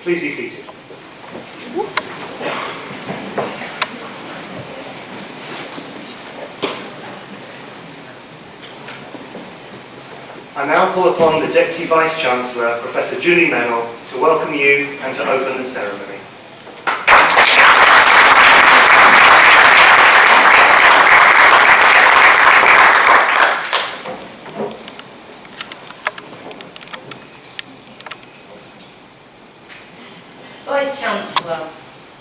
Please be seated. I now call upon the Deputy Vice-Chancellor, Professor Julie Mennell, to welcome you and to open the ceremony. Vice-Chancellor,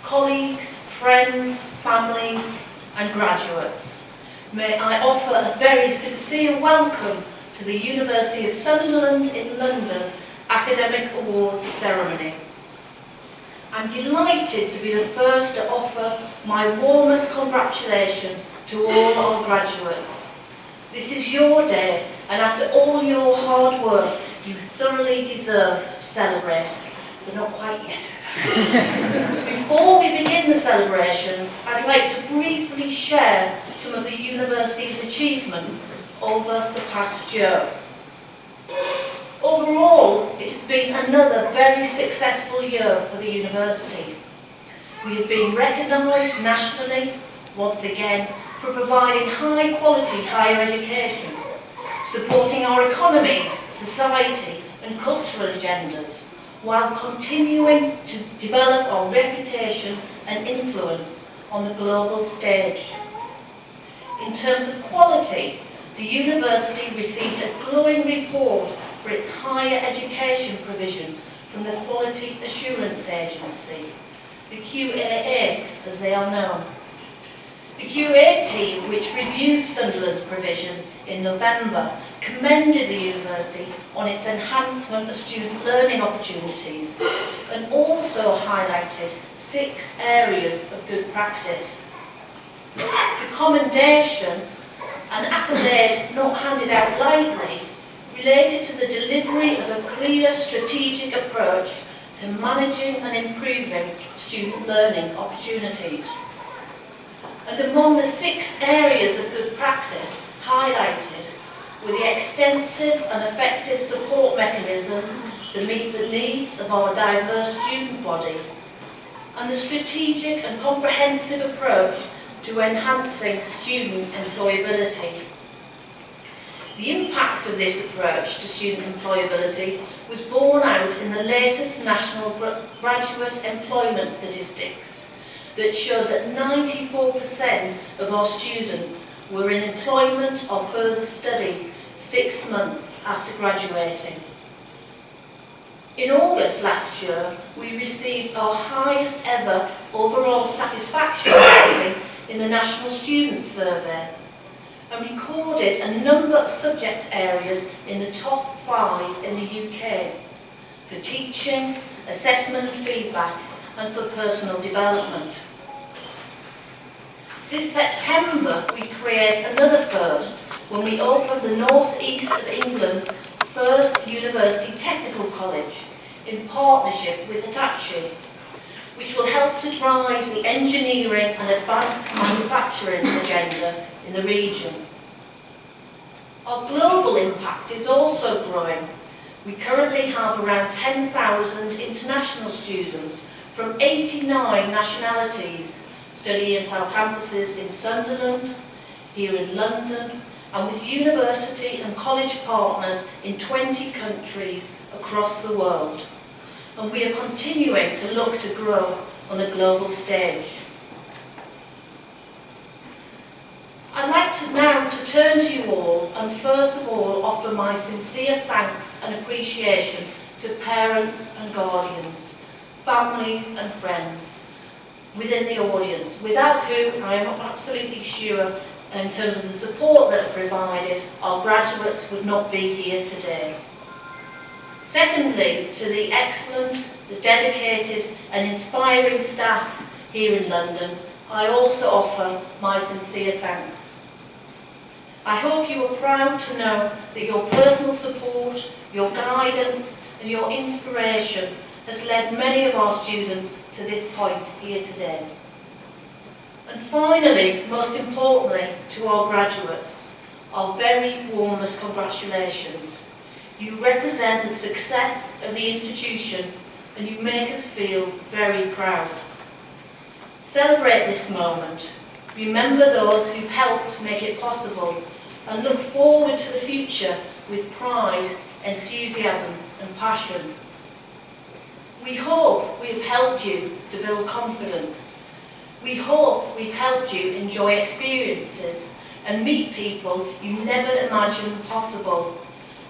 colleagues, friends, families and graduates, may I offer a very sincere welcome to the University of Sunderland in London Academic Awards ceremony. I'm delighted to be the first to offer my warmest congratulations to all our graduates. This is your day, and after all your hard work, you thoroughly deserve to celebrate, but not quite yet. Before we begin the celebrations, I'd like to briefly share some of the university's achievements over the past year. Overall, it has been another very successful year for the university. We have been recognised nationally, once again, for providing high quality higher education, supporting our economies, society and cultural agendas, while continuing to develop our reputation and influence on the global stage. In terms of quality, the university received a glowing report for its higher education provision from the Quality Assurance Agency, the QAA as they are known. The QA team, which reviewed Sunderland's provision in November, commended the university on its enhancement of student learning opportunities and also highlighted 6 areas of good practice. The commendation, an accolade not handed out lightly, related to the delivery of a clear strategic approach to managing and improving student learning opportunities. And among the 6 areas of good practice highlighted were the extensive and effective support mechanisms that meet the needs of our diverse student body, and the strategic and comprehensive approach to enhancing student employability. The impact of this approach to student employability was borne out in the latest national graduate employment statistics that showed that 94% of our students were in employment or further study 6 months after graduating. In August last year, we received our highest ever overall satisfaction rating in the National Student Survey and recorded a number of subject areas in the top 5 in the UK for teaching, assessment and feedback and for personal development. This September we create another first when we open the North East of England's first university technical college in partnership with Hitachi, which will help to drive the engineering and advanced manufacturing agenda in the region. Our global impact is also growing. We currently have around 10,000 international students from 89 nationalities studying at our campuses in Sunderland, here in London, and with university and college partners in 20 countries across the world. And we are continuing to look to grow on the global stage. I'd like to now turn to you all and first of all offer my sincere thanks and appreciation to parents and guardians, families and friends within the audience, without whom I am absolutely sure in terms of the support that are provided, our graduates would not be here today. Secondly, to the excellent, the dedicated and inspiring staff here in London, I also offer my sincere thanks. I hope you are proud to know that your personal support, your guidance and your inspiration has led many of our students to this point here today. And finally, most importantly, to our graduates, our very warmest congratulations. You represent the success of the institution and you make us feel very proud. Celebrate this moment. Remember those who've helped make it possible, and look forward to the future with pride, enthusiasm and passion. We hope we have helped you to build confidence. We hope we've helped you enjoy experiences and meet people you never imagined possible.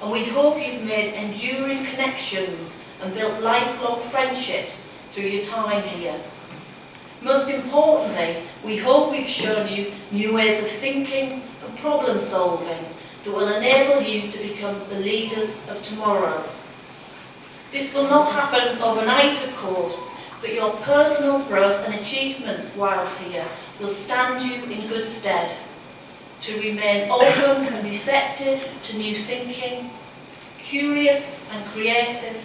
And we hope you've made enduring connections and built lifelong friendships through your time here. Most importantly, we hope we've shown you new ways of thinking and problem solving that will enable you to become the leaders of tomorrow. This will not happen overnight, of course, but your personal growth and achievements whilst here will stand you in good stead to remain open and receptive to new thinking, curious and creative,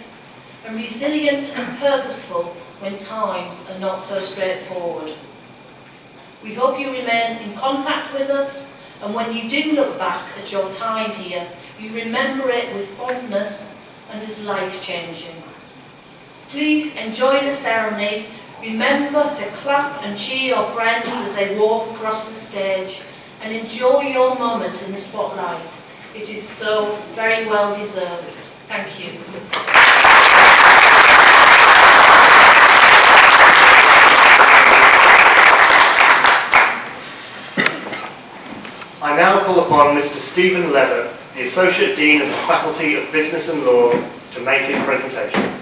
and resilient and purposeful when times are not so straightforward. We hope you remain in contact with us, and when you do look back at your time here, you remember it with fondness and as life-changing. Please enjoy the ceremony. Remember to clap and cheer your friends as they walk across the stage, and enjoy your moment in the spotlight. It is so very well deserved. Thank you. I now call upon Mr. Stephen Levitt, the Associate Dean of the Faculty of Business and Law, to make his presentation.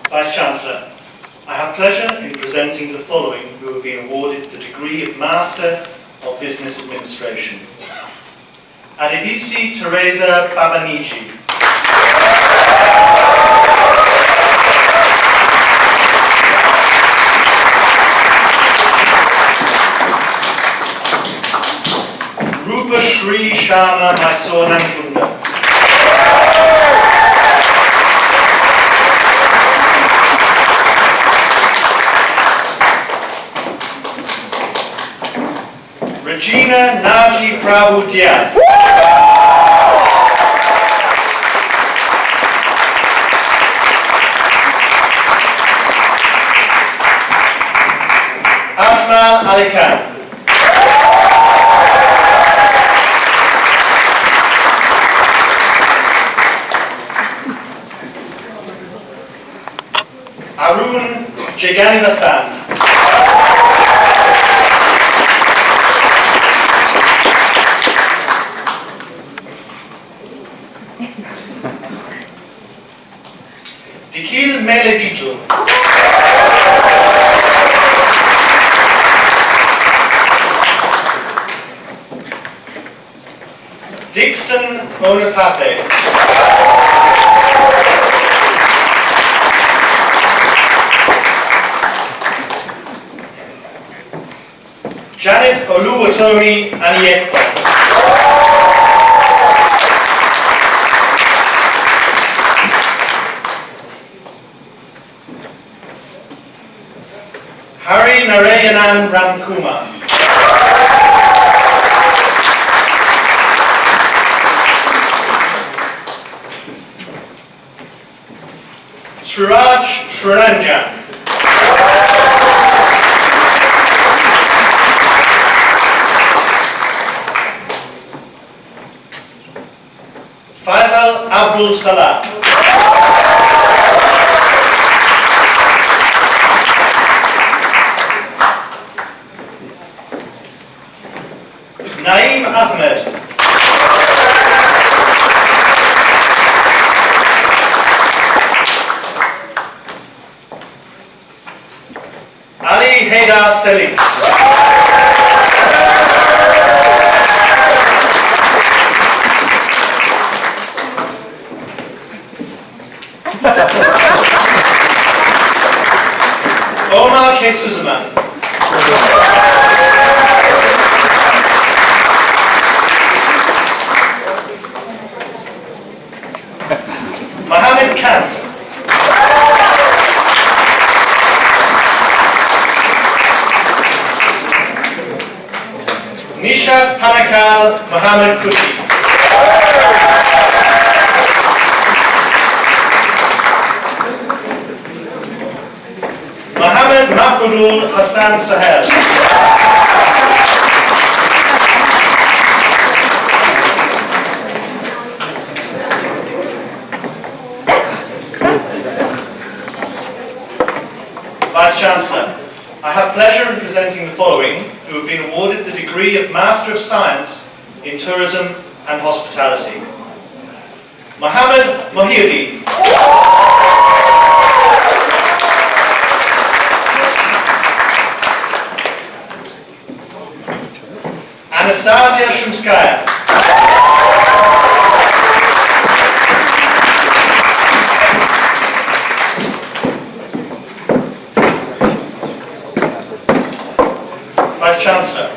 Vice-Chancellor, I have pleasure in presenting the following who have been awarded the degree of Master of Business Administration. Adebisi Teresa Babaniji. Rupa Shri Sharma Mysore Nanjunda. Regina Naji Prabhu Diaz. Ajmal Ali Khan. Arun Jaganivasan. Nikhil Melevito. Dixon Onotafe. Janet Oluwatomi Aniekpo. Hari Narayanan Ramkumar. Suraj Shranjan. Faisal Abdul Salam. Naeem Ahmed. Ali Haidar Selim. Omar K. Suzuman. Mohammed Kans. Nishat Panakal Mohammed Kuti. Mohammed Mahmudul Hassan Sahel. Vice-Chancellor, I have pleasure in presenting the following who have been awarded the degree of Master of Science in Tourism and Hospitality. Mohammed Mohiuddin. Anastasia Shumskaya. Vice-Chancellor,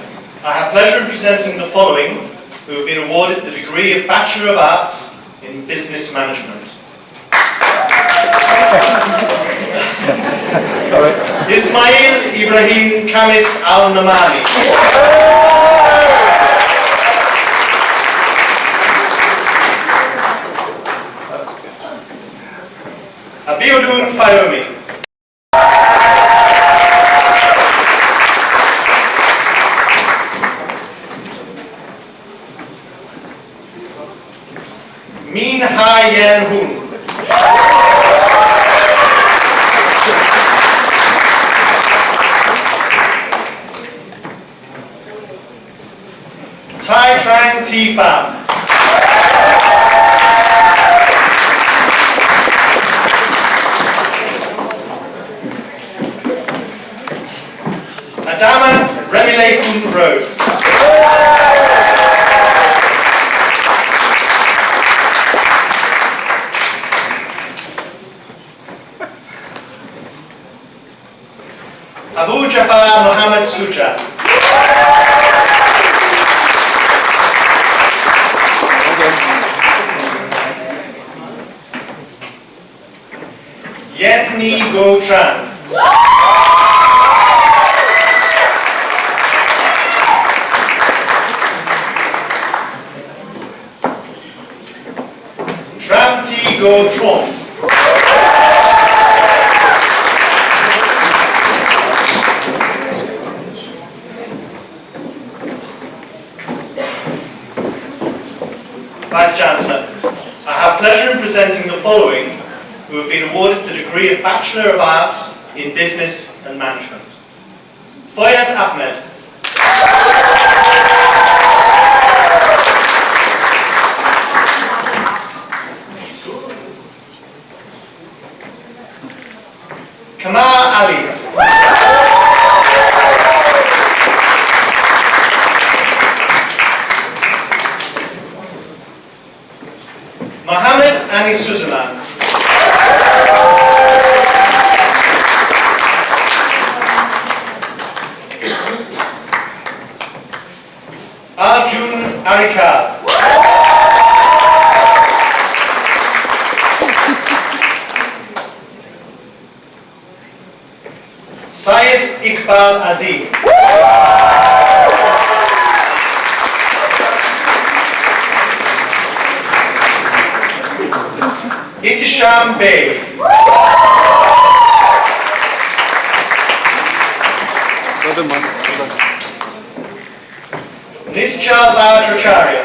I have pleasure in presenting the following who have been awarded the degree of Bachelor of Arts in Business Management. Ismail Ibrahim Kamis Al-Namani. Abiodun Fayomi. Min Ha Yen Hun. Tai Trang Ti Pham. Adama Remilekun Rhodes. Abu Jafar Muhammad Suja. Yetni Go Tran. Tramti Go Tron. Vice-Chancellor, I have pleasure in presenting the following who have been awarded the degree of Bachelor of Arts in Business and Management. Foyaz Ahmed. Kamar Ali. Mohammed Anis Suzaman. Arjun Arikal. Syed Iqbal Azim. Itisham Bey. Nisjal Bhattacharya.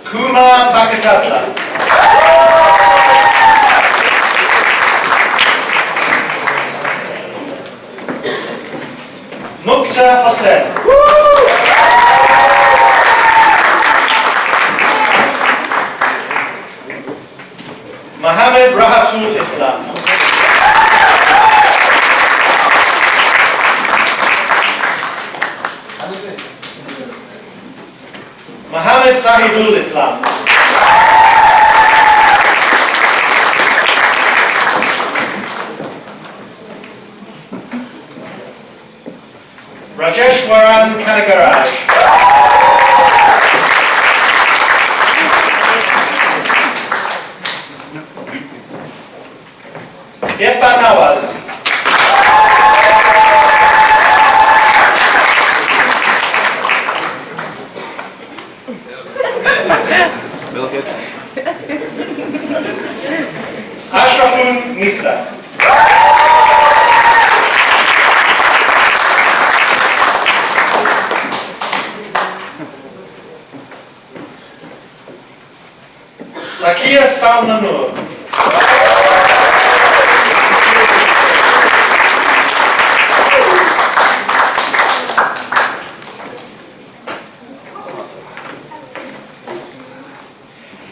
Kumar Pakatatla. Mukta Hossain. Mohammed Rahatul Islam. Mohammed Sahibul Islam. Rajeshwaran Kanagaraj. Irfan Nawaz. Ashrafun Nisa. Sakia Salmanur.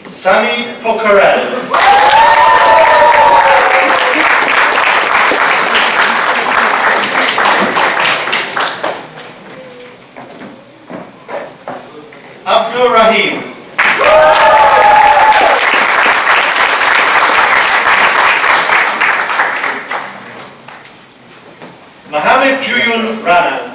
Sami Pokarel. Abdul Rahim. Mohammed Juyun Rana.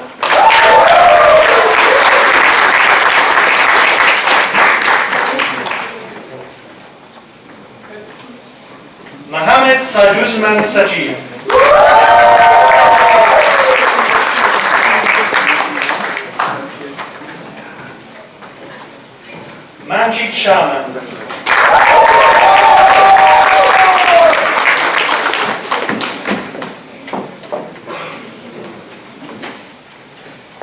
Mohammed Saduzman Sajid. Manjit Sharman.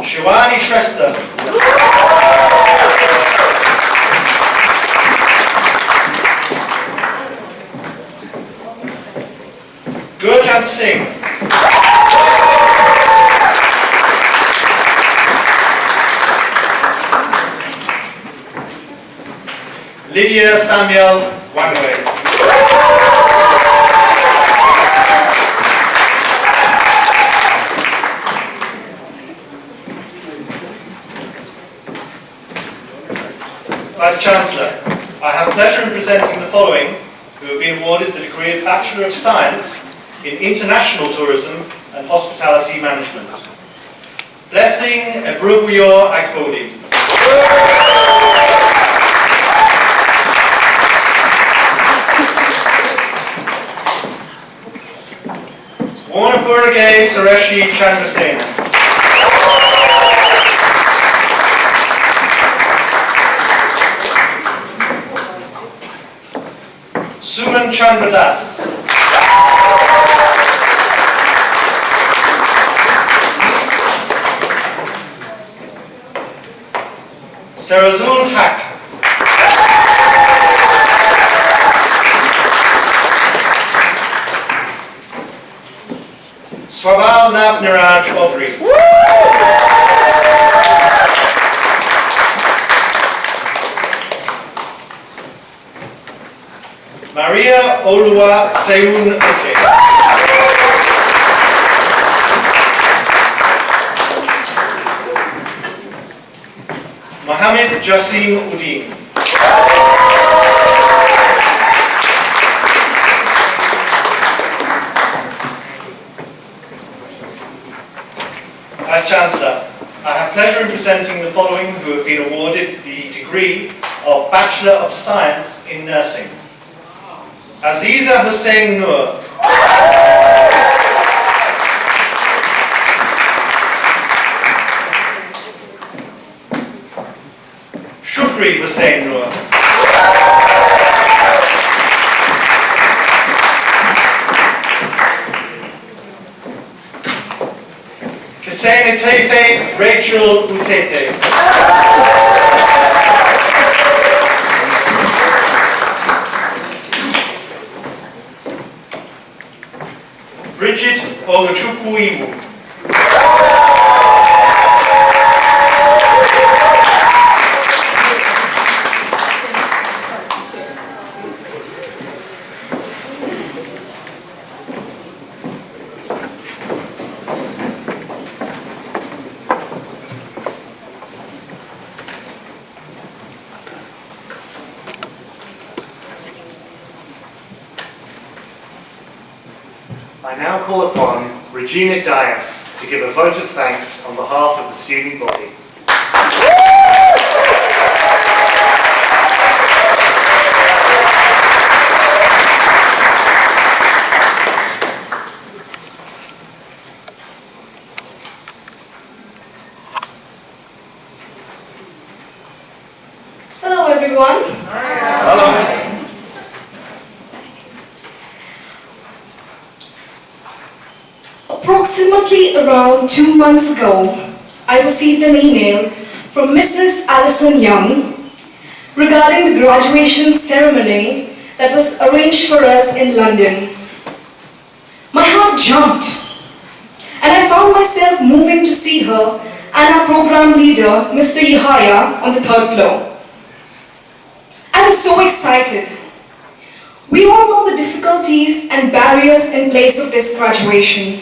Shivani Shrestha. Gurjant Singh. Lydia Samuel Wangway. Vice-Chancellor, I have pleasure in presenting the following who have been awarded the degree of Bachelor of Science in International Tourism and Hospitality Management. Blessing Ebruguyor Akbodi. Warnapurage Sureshi Chandrasena. Suman Chandradas. Sarazul Haq. Swabal Navniraj Obri. Maria Olua Seun Oke. Mohammed Jassim Uddin. Vice-Chancellor, I have pleasure in presenting the following who have been awarded the degree of Bachelor of Science in Nursing. Aziza Hussein Noor. Shukri Hussein Noor. Kisene Tefe Rachel Utete. Bridget Ogachukwu. I now call upon Regina Dias to give a vote of thanks on behalf of the student body. Hello everyone. Hello. Approximately around 2 months ago, I received an email from Mrs. Alison Young regarding the graduation ceremony that was arranged for us in London. My heart jumped, and I found myself moving to see her and our program leader, Mr. Yahaya, on the 3rd floor. I was so excited. We all know the difficulties and barriers in place of this graduation.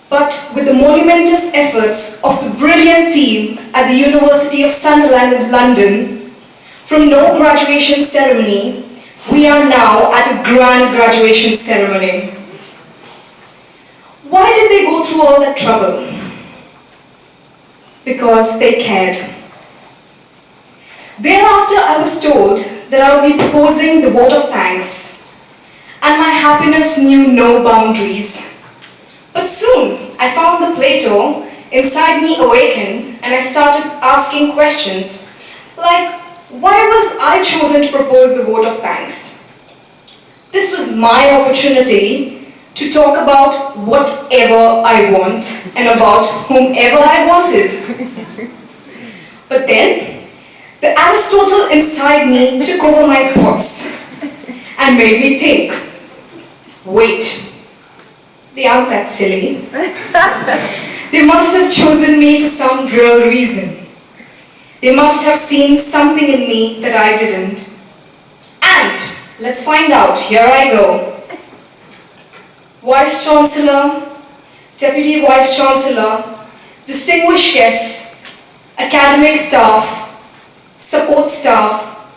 But with the monumentous efforts of the brilliant team at the University of Sunderland in London, from no graduation ceremony, we are now at a grand graduation ceremony. Why did they go through all that trouble? Because they cared. Thereafter, I was told that I would be proposing the vote of thanks, and my happiness knew no boundaries. But soon, I found the Plato inside me awaken, and I started asking questions like, why was I chosen to propose the vote of thanks? This was my opportunity to talk about whatever I want and about whomever I wanted. But then, the Aristotle inside me took over my thoughts and made me think, wait, they aren't that silly. They must have chosen me for some real reason. They must have seen something in me that I didn't. And let's find out. Here I go. Vice Chancellor, Deputy Vice Chancellor, distinguished guests, academic staff, support staff,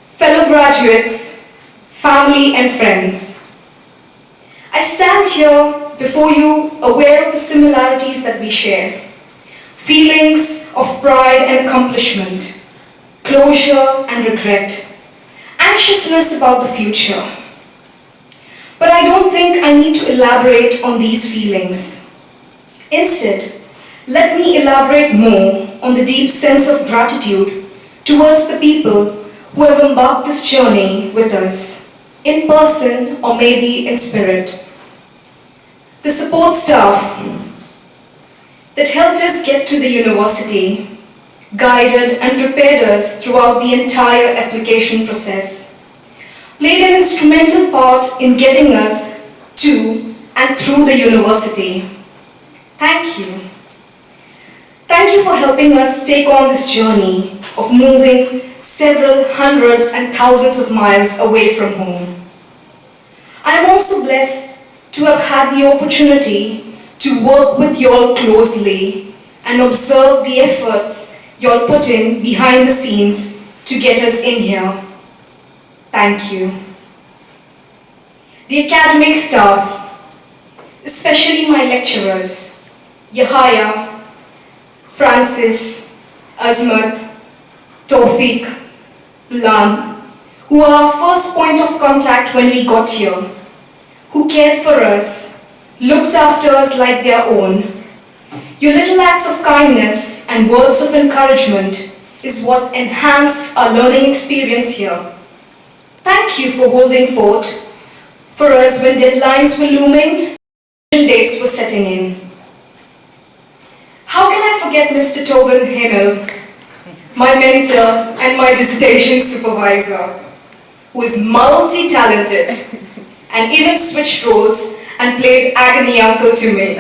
fellow graduates, family and friends. I stand here before you aware of the similarities that we share. Feelings of pride and accomplishment, closure and regret, anxiousness about the future. But I don't think I need to elaborate on these feelings. Instead, let me elaborate more on the deep sense of gratitude towards the people who have embarked this journey with us, in person or maybe in spirit. The support staff that helped us get to the university, guided and prepared us throughout the entire application process, played an instrumental part in getting us to and through the university. Thank you. Thank you for helping us take on this journey of moving several hundreds and thousands of miles away from home. I am also blessed to have had the opportunity to work with y'all closely and observe the efforts y'all put in behind the scenes to get us in here. Thank you. The academic staff, especially my lecturers, Yahaya, Francis, Azmat, Tawfiq, Lam, who are our first point of contact when we got here, who cared for us, looked after us like their own. Your little acts of kindness and words of encouragement is what enhanced our learning experience here. Thank you for holding fort for us when deadlines were looming and dates were setting in. How can I forget Mr. Tobin Himmel, my mentor and my dissertation supervisor, who is multi-talented and even switched roles and played agony uncle to me.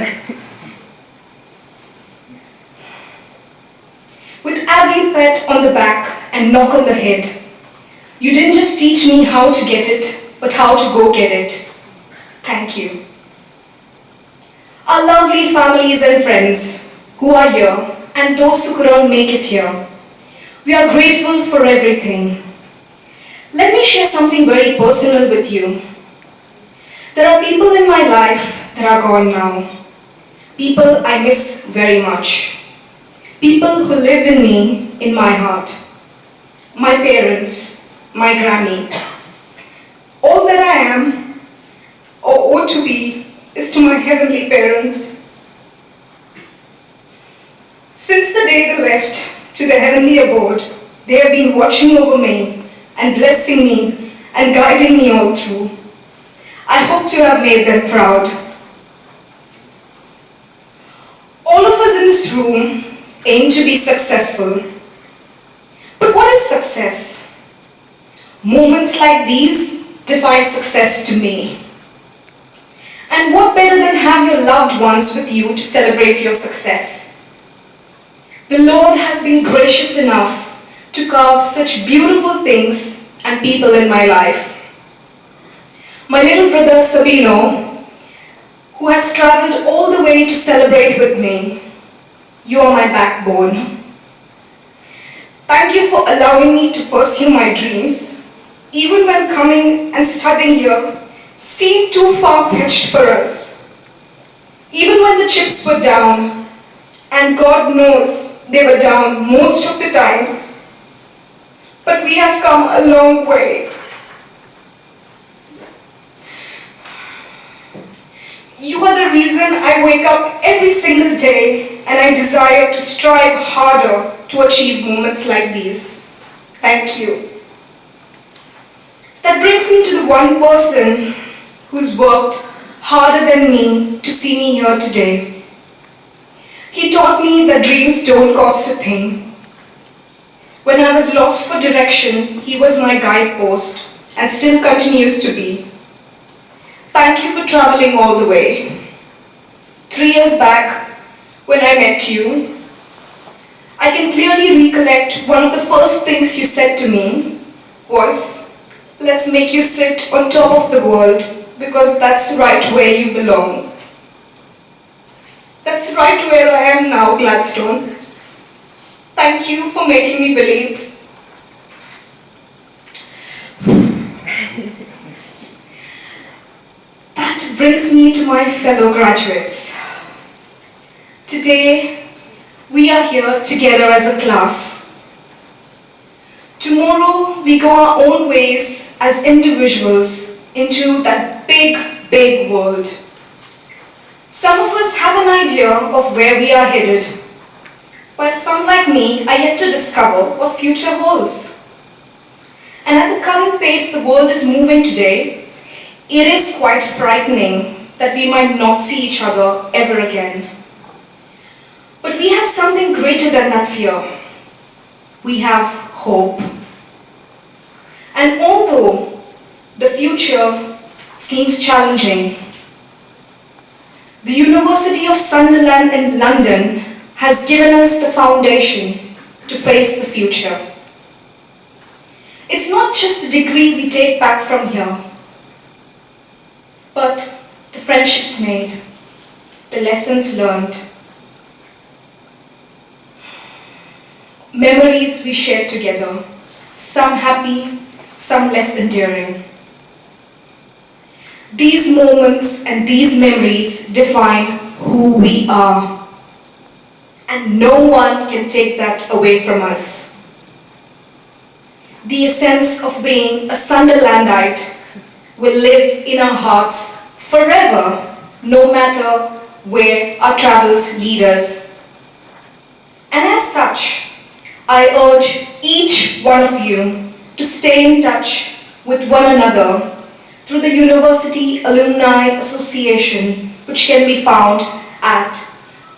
With every pat on the back and knock on the head, you didn't just teach me how to get it, but how to go get it. Thank you. Our lovely families and friends who are here and those who couldn't make it here, we are grateful for everything. Let me share something very personal with you. There are people in my life that are gone now. people I miss very much. People who live in me, in my heart. My parents, my Grammy. All that I am, or ought to be, is to my heavenly parents. Since the day they left to the heavenly abode, they have been watching over me and blessing me and guiding me all through. I hope to have made them proud. All of us in this room aim to be successful. But what is success? Moments like these define success to me. And what better than have your loved ones with you to celebrate your success? The Lord has been gracious enough to carve such beautiful things and people in my life. My little brother Sabino, who has traveled all the way to celebrate with me, you are my backbone. Thank you for allowing me to pursue my dreams, even when coming and studying here seemed too far-fetched for us. Even when the chips were down, and God knows they were down most of the times, but we have come a long way. You are the reason I wake up every single day and I desire to strive harder to achieve moments like these. Thank you. That brings me to the one person who's worked harder than me to see me here today. He taught me that dreams don't cost a thing. When I was lost for direction, he was my guidepost and still continues to be. Thank you for traveling all the way. 3 years back, when I met you, I can clearly recollect one of the first things you said to me was, let's make you sit on top of the world because that's right where you belong. That's right where I am now, Gladstone. Thank you for making me believe. That brings me to my fellow graduates. Today, we are here together as a class. Tomorrow, we go our own ways as individuals into that big, big world. Some of us have an idea of where we are headed, while some like me are yet to discover what future holds. And at the current pace the world is moving today, it is quite frightening that we might not see each other ever again. But we have something greater than that fear. We have hope. And although the future seems challenging, the University of Sunderland in London has given us the foundation to face the future. It's not just the degree we take back from here, but the friendships made, the lessons learned, memories we shared together, some happy, some less endearing. These moments and these memories define who we are, and no one can take that away from us. The essence of being a Sunderlandite will live in our hearts forever, no matter where our travels lead us. And as such, I urge each one of you to stay in touch with one another through the University Alumni Association, which can be found at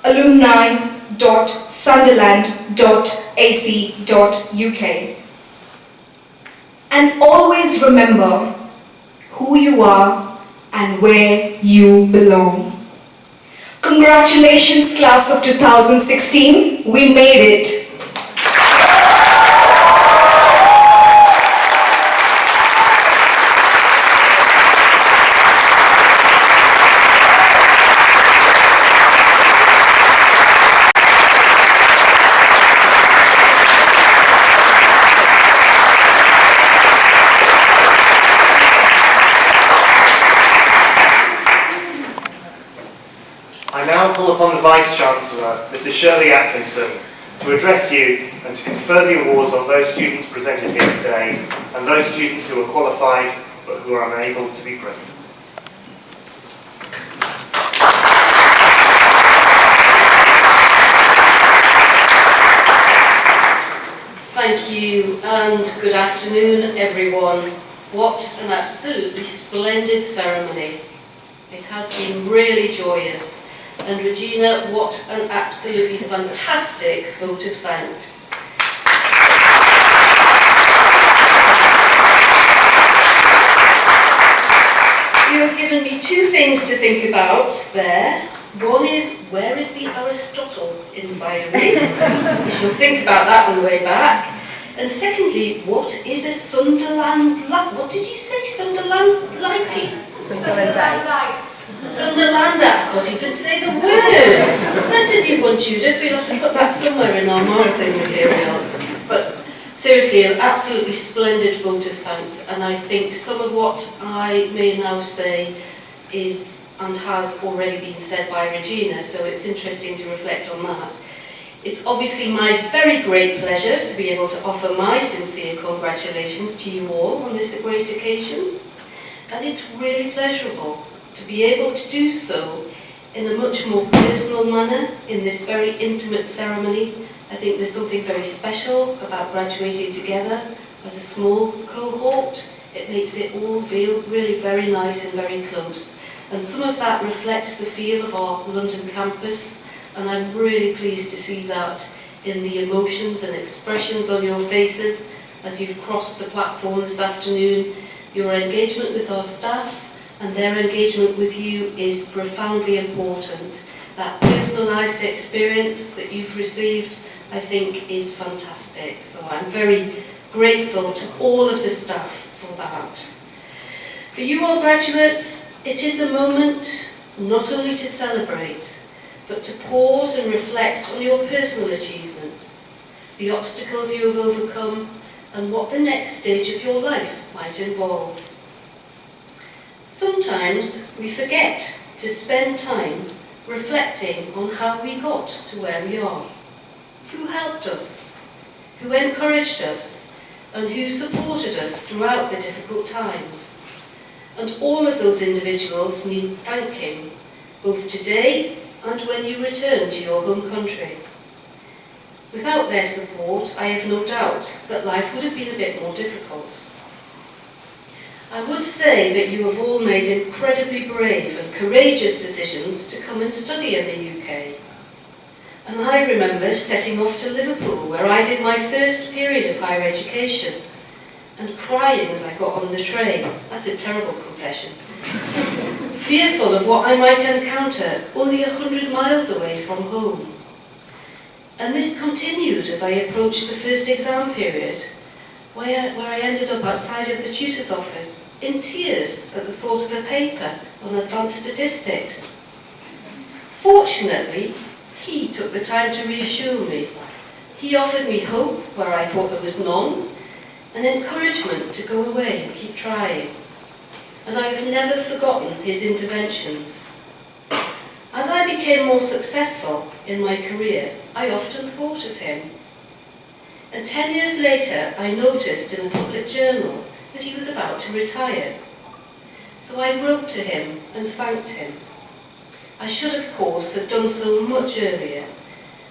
alumni.sunderland.ac.uk. And always remember who you are and where you belong. Congratulations, class of 2016, we made it. I now now call upon the Vice-Chancellor, Mrs. Shirley Atkinson, to address you and to confer the awards on those students presented here today and those students who are qualified but who are unable to be present. Thank you and good afternoon everyone. What an absolutely splendid ceremony. It has been really joyous. And Regina, what an absolutely fantastic vote of thanks. You have given me two things to think about there. One is, where is the Aristotle inside of me? We shall think about that on the way back. And secondly, what is a Sunderland, what did you say, Sunderlandite? Sunderlander, I can't even say the word. That's a new one, Judith. We'll have to put that somewhere in our marketing material. But seriously, an absolutely splendid vote of thanks. And I think some of what I may now say is and has already been said by Regina, so it's interesting to reflect on that. It's obviously my very great pleasure to be able to offer my sincere congratulations to you all on this great occasion. And it's really pleasurable to be able to do so in a much more personal manner in this very intimate ceremony. I think there's something very special about graduating together as a small cohort. It makes it all feel really very nice and very close. And some of that reflects the feel of our London campus, and I'm really pleased to see that in the emotions and expressions on your faces as you've crossed the platform this afternoon. Your engagement with our staff and their engagement with you is profoundly important. That personalised experience that you've received, I think, is fantastic. So I'm very grateful to all of the staff for that. For you all graduates, it is a moment not only to celebrate, but to pause and reflect on your personal achievements, the obstacles you have overcome, and what the next stage of your life might involve. Sometimes we forget to spend time reflecting on how we got to where we are, who helped us, who encouraged us, and who supported us throughout the difficult times. And all of those individuals need thanking, both today and when you return to your home country. Without their support, I have no doubt that life would have been a bit more difficult. I would say that you have all made incredibly brave and courageous decisions to come and study in the UK. And I remember setting off to Liverpool, where I did my first period of higher education, and crying as I got on the train. That's a terrible confession. Fearful of what I might encounter only 100 miles away from home. And this continued as I approached the first exam period, where I ended up outside of the tutor's office, in tears at the thought of a paper on advanced statistics. Fortunately, he took the time to reassure me. He offered me hope where I thought there was none, and encouragement to go away and keep trying. And I have never forgotten his interventions. As I became more successful in my career, I often thought of him. And 10 years later, I noticed in a public journal that he was about to retire. So I wrote to him and thanked him. I should, of course, have done so much earlier,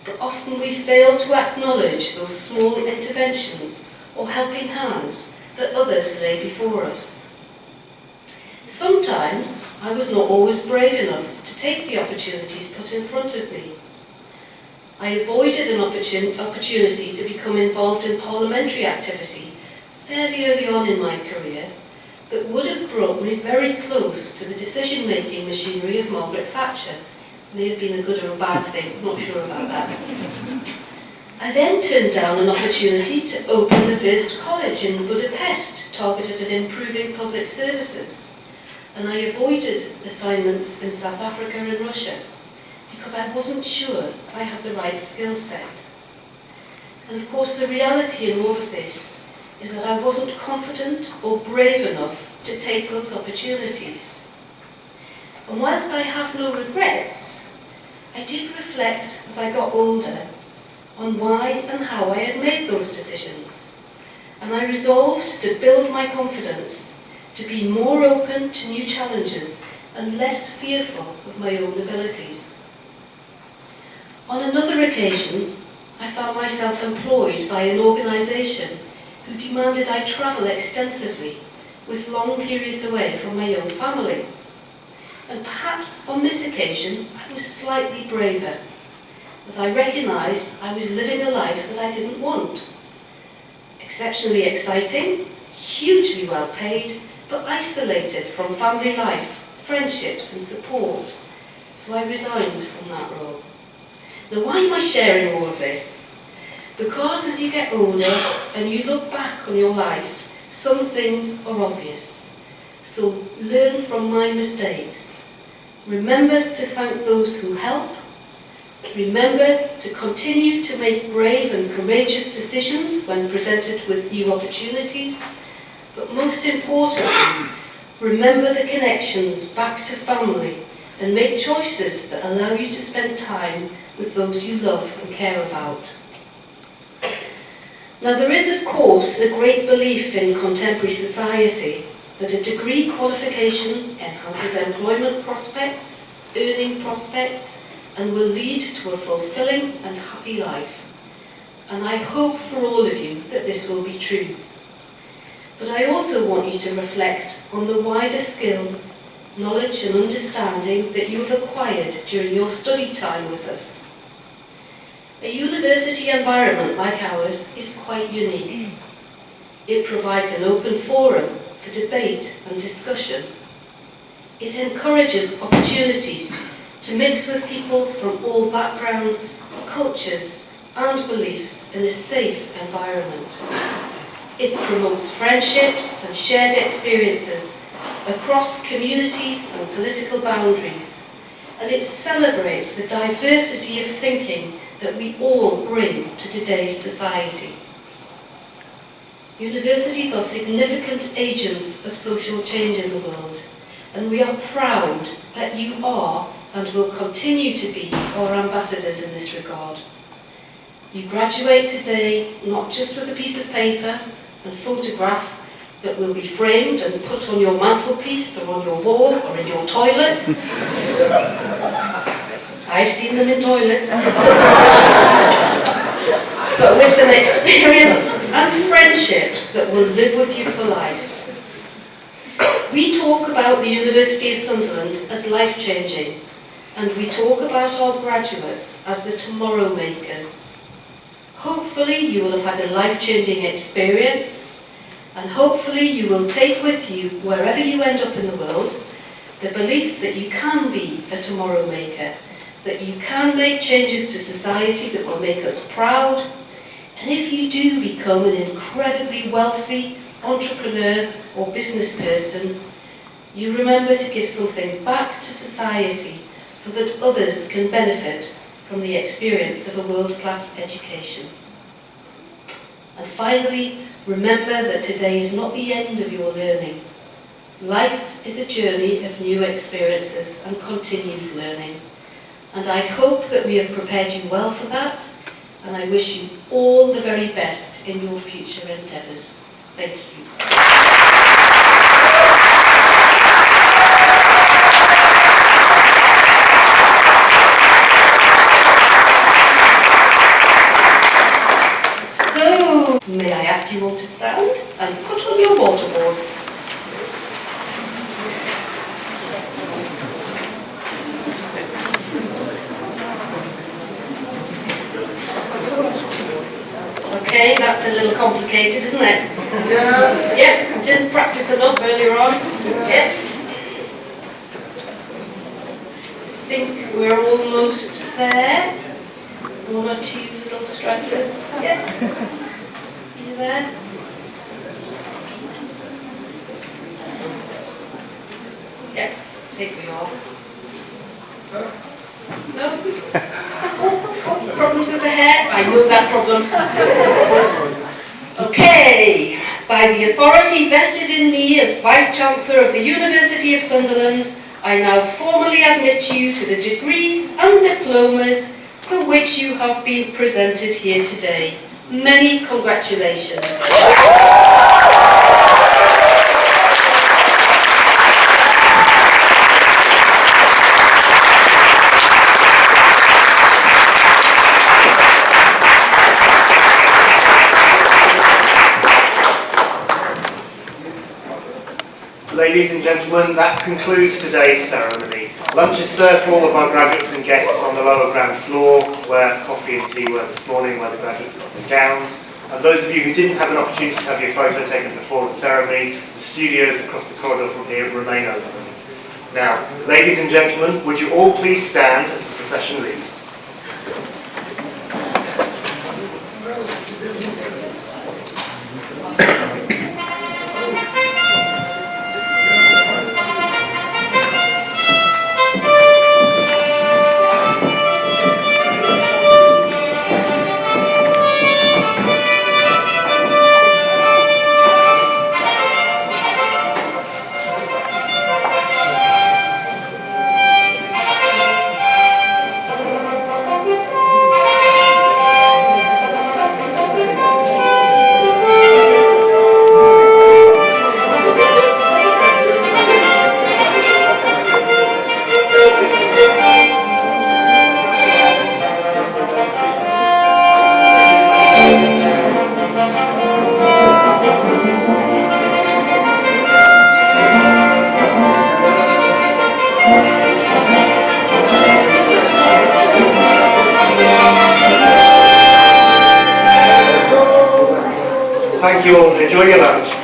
but often we fail to acknowledge those small interventions or helping hands that others lay before us. Sometimes I was not always brave enough to take the opportunities put in front of me. I avoided an opportunity to become involved in parliamentary activity fairly early on in my career that would have brought me very close to the decision-making machinery of Margaret Thatcher. May have been a good or a bad thing, I'm not sure about that. I then turned down an opportunity to open the first college in Budapest, targeted at improving public services. And I avoided assignments in South Africa and Russia because I wasn't sure I had the right skill set. And of course the reality in all of this is that I wasn't confident or brave enough to take those opportunities. And whilst I have no regrets, I did reflect as I got older on why and how I had made those decisions, and I resolved to build my confidence, to be more open to new challenges and less fearful of my own abilities. On another occasion, I found myself employed by an organisation who demanded I travel extensively with long periods away from my own family. And perhaps on this occasion I was slightly braver, as I recognised I was living a life that I didn't want. Exceptionally exciting, hugely well paid, but isolated from family life, friendships and support. So I resigned from that role. Now, why am I sharing all of this? Because as you get older and you look back on your life, some things are obvious. So learn from my mistakes. Remember to thank those who help. Remember to continue to make brave and courageous decisions when presented with new opportunities. But most importantly, remember the connections back to family and make choices that allow you to spend time with those you love and care about. Now, there is, of course, a great belief in contemporary society that a degree qualification enhances employment prospects, earning prospects, and will lead to a fulfilling and happy life. And I hope for all of you that this will be true. But I also want you to reflect on the wider skills, knowledge and understanding that you have acquired during your study time with us. A university environment like ours is quite unique. It provides an open forum for debate and discussion. It encourages opportunities to mix with people from all backgrounds, cultures and beliefs in a safe environment. It promotes friendships and shared experiences across communities and political boundaries, and it celebrates the diversity of thinking that we all bring to today's society. Universities are significant agents of social change in the world, and we are proud that you are and will continue to be our ambassadors in this regard. You graduate today not just with a piece of paper and photograph that will be framed and put on your mantelpiece or on your wall or in your toilet. I've seen them in toilets. But with an experience and friendships that will live with you for life. We talk about the University of Sunderland as life-changing, and we talk about our graduates as the tomorrow makers. Hopefully you will have had a life-changing experience, and hopefully you will take with you, wherever you end up in the world, the belief that you can be a tomorrow maker, that you can make changes to society that will make us proud, and if you do become an incredibly wealthy entrepreneur or business person, you remember to give something back to society so that others can benefit from the experience of a world-class education. And finally, remember that today is not the end of your learning. Life is a journey of new experiences and continued learning. And I hope that we have prepared you well for that, and I wish you all the very best in your future endeavours. Thank you. So, may I ask you all to stand and put on your waterboards. Okay, that's a little complicated, isn't it? Yeah. Yep, didn't practice enough earlier on. Yep. I think we're almost there. One or two little stragglers. Yep. You there? Yep, I think we are. No? Oh, problems with the hair? I know that problem. Okay. By the authority vested in me as Vice-Chancellor of the University of Sunderland, I now formally admit you to the degrees and diplomas for which you have been presented here today. Many congratulations. Ladies and gentlemen, that concludes today's ceremony. Lunch is served for all of our graduates and guests on the lower ground floor, where coffee and tea were this morning, where the graduates got their gowns. And those of you who didn't have an opportunity to have your photo taken before the ceremony, the studios across the corridor from here remain open. Now, ladies and gentlemen, would you all please stand as the procession leaves? Thank you all. Enjoy your lunch.